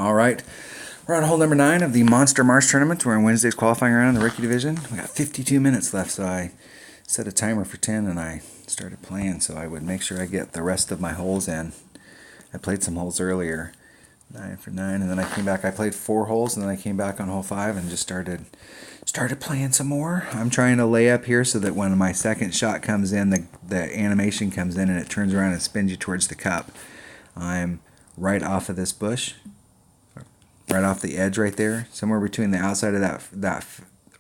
All right, we're on hole number 9 of the Monster Marsh tournament. We're in Wednesday's qualifying round in the rookie division. We got 52 minutes left, so I set a timer for 10 and I started playing so I would make sure I get the rest of my holes in. I played some holes earlier, 9 for 9, and then I came back. I played 4 holes, and then I came back on hole 5 and just started playing some more. I'm trying to lay up here so that when my second shot comes in, the animation comes in and it turns around and spins you towards the cup. I'm right off of this bush, right off the edge right there, somewhere between the outside of that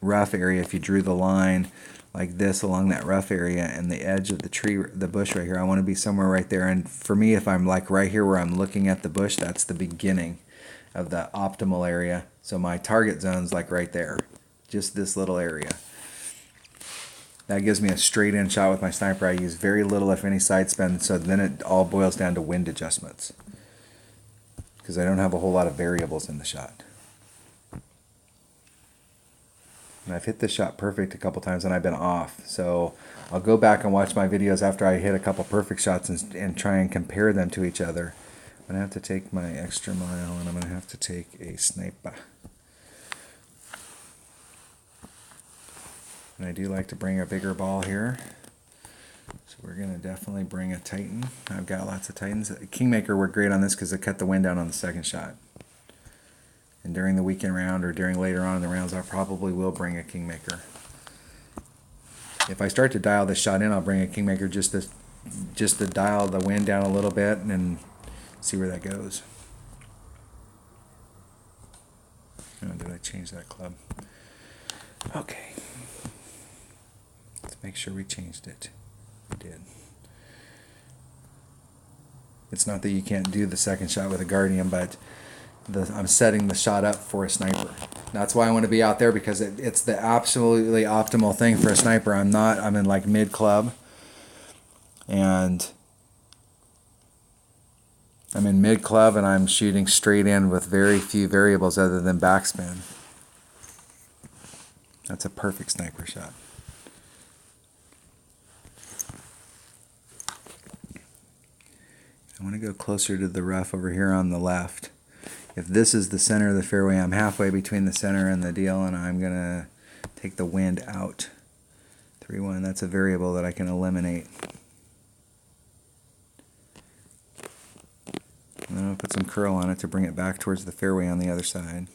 rough area. If you drew the line like this along that rough area and the edge of the tree, the bush right here, I want to be somewhere right there. And for me, if I'm like right here where I'm looking at the bush, that's the beginning of the optimal area. So my target zone's like right there, just this little area. That gives me a straight in shot with my sniper. I use very little, if any, side spin, so then it all boils down to wind adjustments, because I don't have a whole lot of variables in the shot. And I've hit this shot perfect a couple times and I've been off. So I'll go back and watch my videos after I hit a couple perfect shots and try and compare them to each other. I'm going to have to take my extra mile and I'm going to have to take a sniper. And I do like to bring a bigger ball here. So we're going to definitely bring a Titan. I've got lots of Titans. Kingmaker worked great on this because it cut the wind down on the second shot. And during the weekend round or during later on in the rounds, I probably will bring a Kingmaker. If I start to dial this shot in, I'll bring a Kingmaker just to dial the wind down a little bit and then see where that goes. Oh, did I change that club? Okay. Let's make sure we changed it. We did. It's not that you can't do the second shot with a Guardian, but I'm setting the shot up for a sniper. That's why I want to be out there, because it's the absolutely optimal thing for a sniper. I'm in like mid club, and I'm in mid club and I'm shooting straight in with very few variables other than backspin. That's a perfect sniper shot. I want to go closer to the rough over here on the left. If this is the center of the fairway, I'm halfway between the center and the deal, and I'm going to take the wind out. 3-1, that's a variable that I can eliminate. And then I'll put some curl on it to bring it back towards the fairway on the other side.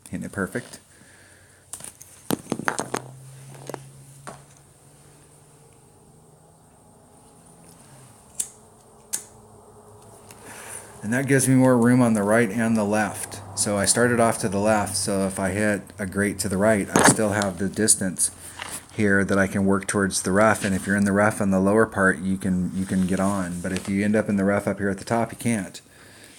Hitting it perfect. And that gives me more room on the right and the left. So I started off to the left, so if I hit a great to the right, I still have the distance here that I can work towards the rough. And if you're in the rough on the lower part, you can get on. But if you end up in the rough up here at the top, you can't.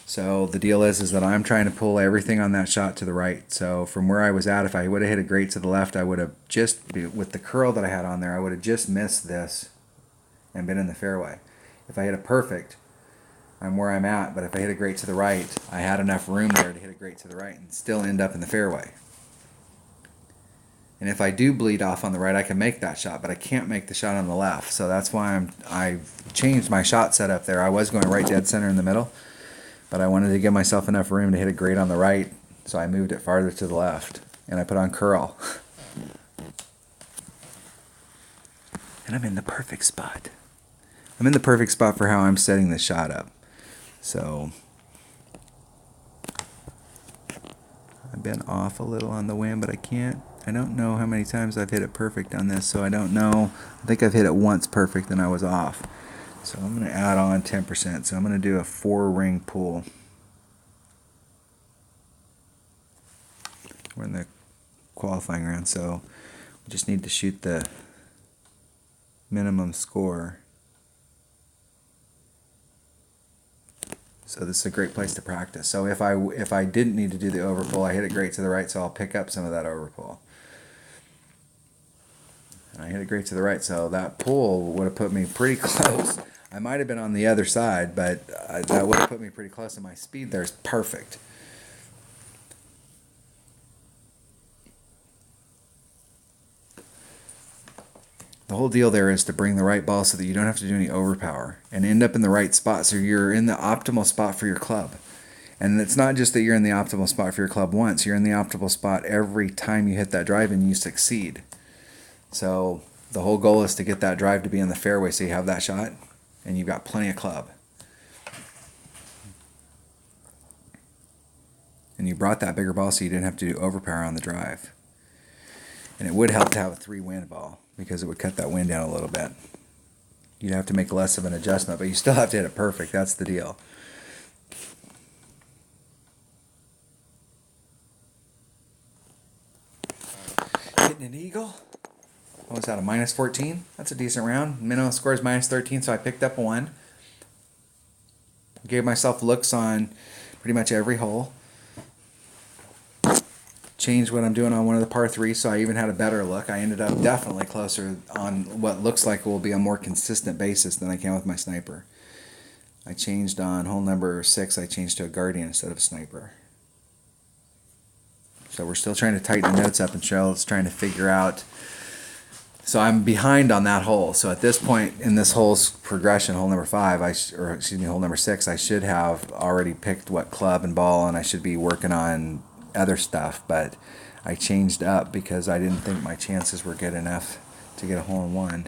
So the deal is that I'm trying to pull everything on that shot to the right. So from where I was at, if I would have hit a great to the left, I would have just, with the curl that I had on there, I would have just missed this and been in the fairway. If I hit a perfect, I'm where I'm at, but if I hit a great to the right, I had enough room there to hit a great to the right and still end up in the fairway. And if I do bleed off on the right, I can make that shot, but I can't make the shot on the left. So that's why I've changed my shot setup there. I was going right dead center in the middle, but I wanted to give myself enough room to hit a great on the right, so I moved it farther to the left, and I put on curl. And I'm in the perfect spot. I'm in the perfect spot for how I'm setting the shot up. So I've been off a little on the wind, but I don't know how many times I've hit it perfect on this, so I don't know. I think I've hit it once perfect and I was off. So I'm going to add on 10%. So I'm going to do a 4-ring pool. We're in the qualifying round, so we just need to shoot the minimum score. So this is a great place to practice. So if I didn't need to do the overpull, I hit it great to the right, so I'll pick up some of that overpull. And I hit it great to the right, so that pull would have put me pretty close. I might have been on the other side, but that would have put me pretty close, and my speed there is perfect. The whole deal there is to bring the right ball so that you don't have to do any overpower and end up in the right spot so you're in the optimal spot for your club. And it's not just that you're in the optimal spot for your club once, you're in the optimal spot every time you hit that drive and you succeed. So the whole goal is to get that drive to be in the fairway so you have that shot and you've got plenty of club. And you brought that bigger ball so you didn't have to do overpower on the drive. And it would help to have a 3-wind ball because it would cut that wind down a little bit. You'd have to make less of an adjustment, but you still have to hit it perfect. That's the deal. Hitting an eagle. What was that, a minus 14? That's a decent round. Minimum score is minus 13, so I picked up 1. Gave myself looks on pretty much every hole. Changed what I'm doing on one of the par 3s, so I even had a better look. I ended up definitely closer on what looks like will be a more consistent basis than I can with my sniper. I changed on hole number 6, I changed to a guardian instead of a sniper. So we're still trying to tighten the notes up, and Charlotte's trying to figure out. So I'm behind on that hole. So at this point in this hole's progression, hole number 5, hole number 6, I should have already picked what club and ball, and I should be working on other stuff, but I changed up because I didn't think my chances were good enough to get a hole-in-one.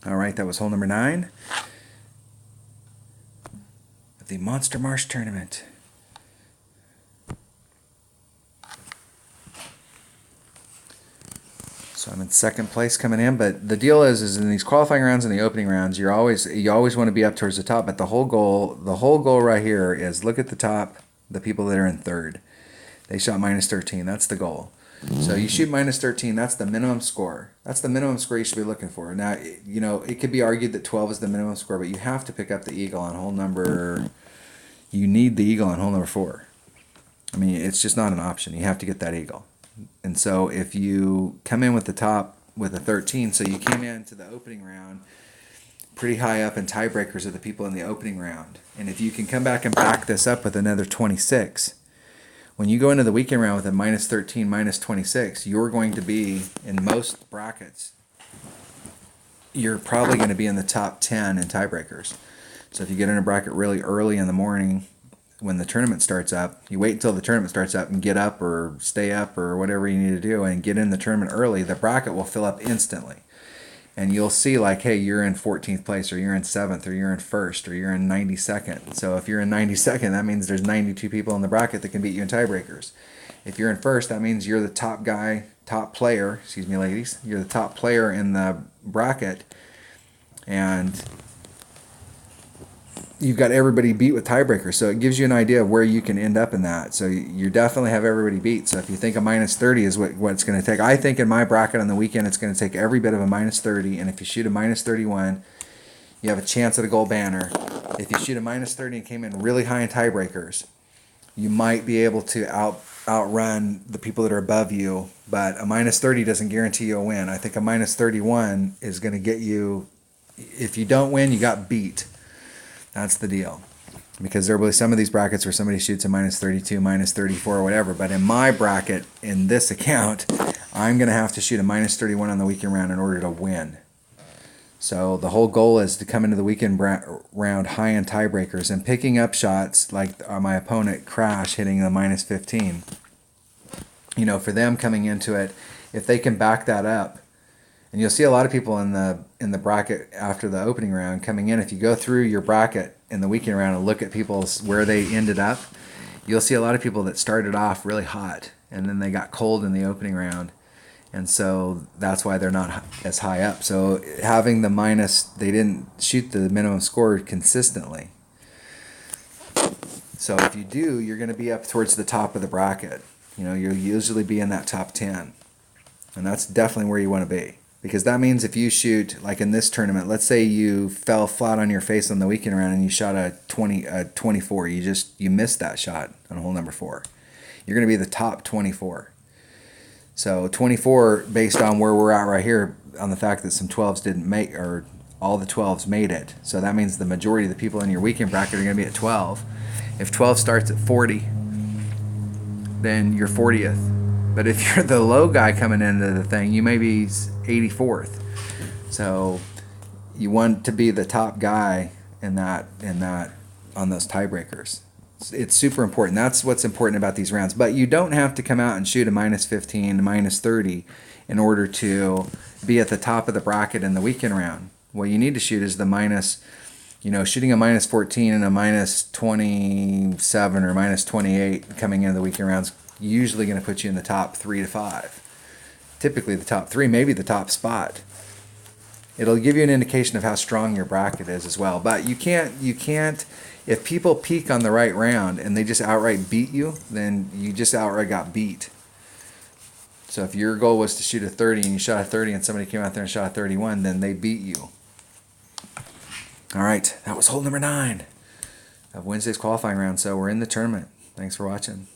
All right, that was hole number 9 of the Monster Marsh tournament. So I'm in second place coming in, but the deal is in these qualifying rounds and the opening rounds, you always want to be up towards the top. But the whole goal right here is look at the top, the people that are in third. They shot minus 13. That's the goal. So you shoot minus 13. That's the minimum score. That's the minimum score you should be looking for. Now, you know, it could be argued that 12 is the minimum score, but you have to pick up the eagle on hole number. You need the eagle on hole number 4. I mean, it's just not an option. You have to get that eagle. And so if you come in with the top with a 13, so you came into the opening round pretty high up, and tiebreakers are the people in the opening round. And if you can come back and back this up with another 26, when you go into the weekend round with a minus 13, minus 26, you're going to be, in most brackets, you're probably going to be in the top 10 in tiebreakers. So if you get in a bracket really early in the morning, when the tournament starts up, you wait until the tournament starts up and get up or stay up or whatever you need to do and get in the tournament early, the bracket will fill up instantly. And you'll see like, hey, you're in 14th place, or you're in 7th, or you're in 1st, or you're in 92nd. So if you're in 92nd, that means there's 92 people in the bracket that can beat you in tiebreakers. If you're in 1st, that means you're the top guy, top player, excuse me, ladies, you're the top player in the bracket, and you've got everybody beat with tiebreakers. So it gives you an idea of where you can end up in that. So you definitely have everybody beat. So if you think a minus 30 is what it's going to take, I think in my bracket on the weekend it's going to take every bit of a minus 30. And if you shoot a minus 31, you have a chance at a gold banner. If you shoot a minus 30 and came in really high in tiebreakers, you might be able to outrun the people that are above you. But a minus 30 doesn't guarantee you a win. I think a minus 31 is going to get you, if you don't win, you got beat. That's the deal. Because there will be some of these brackets where somebody shoots a minus 32, minus 34, or whatever. But in my bracket, in this account, I'm going to have to shoot a minus 31 on the weekend round in order to win. So the whole goal is to come into the weekend round high in tiebreakers and picking up shots like my opponent Crash hitting the minus 15. You know, for them coming into it, if they can back that up, and you'll see a lot of people in the bracket after the opening round coming in. If you go through your bracket in the weekend round and look at people's where they ended up, you'll see a lot of people that started off really hot and then they got cold in the opening round, and so that's why they're not as high up. So having the minus, they didn't shoot the minimum score consistently. So if you do, you're going to be up towards the top of the bracket. You know, you'll usually be in that top 10, and that's definitely where you want to be. Because that means if you shoot, like in this tournament, let's say you fell flat on your face on the weekend round and you shot a 24. You missed that shot on hole number 4. You're going to be the top 24. So 24, based on where we're at right here, on the fact that some 12s didn't make, or all the 12s made it. So that means the majority of the people in your weekend bracket are going to be at 12. If 12 starts at 40, then you're 40th. But if you're the low guy coming into the thing, you may be 84th. So you want to be the top guy in that on those tiebreakers. It's super important. That's what's important about these rounds. But you don't have to come out and shoot a minus 15, minus 30 in order to be at the top of the bracket in the weekend round. What you need to shoot is the minus, shooting a minus 14 and a minus 27 or minus 28 coming into the weekend rounds usually going to put you in the top 3 to 5. Typically the top 3, maybe the top spot. It'll give you an indication of how strong your bracket is as well. But you can't, if people peak on the right round and they just outright beat you, then you just outright got beat. So if your goal was to shoot a 30 and you shot a 30 and somebody came out there and shot a 31, then they beat you. All right, that was hole number 9 of Wednesday's qualifying round. So we're in the tournament. Thanks for watching.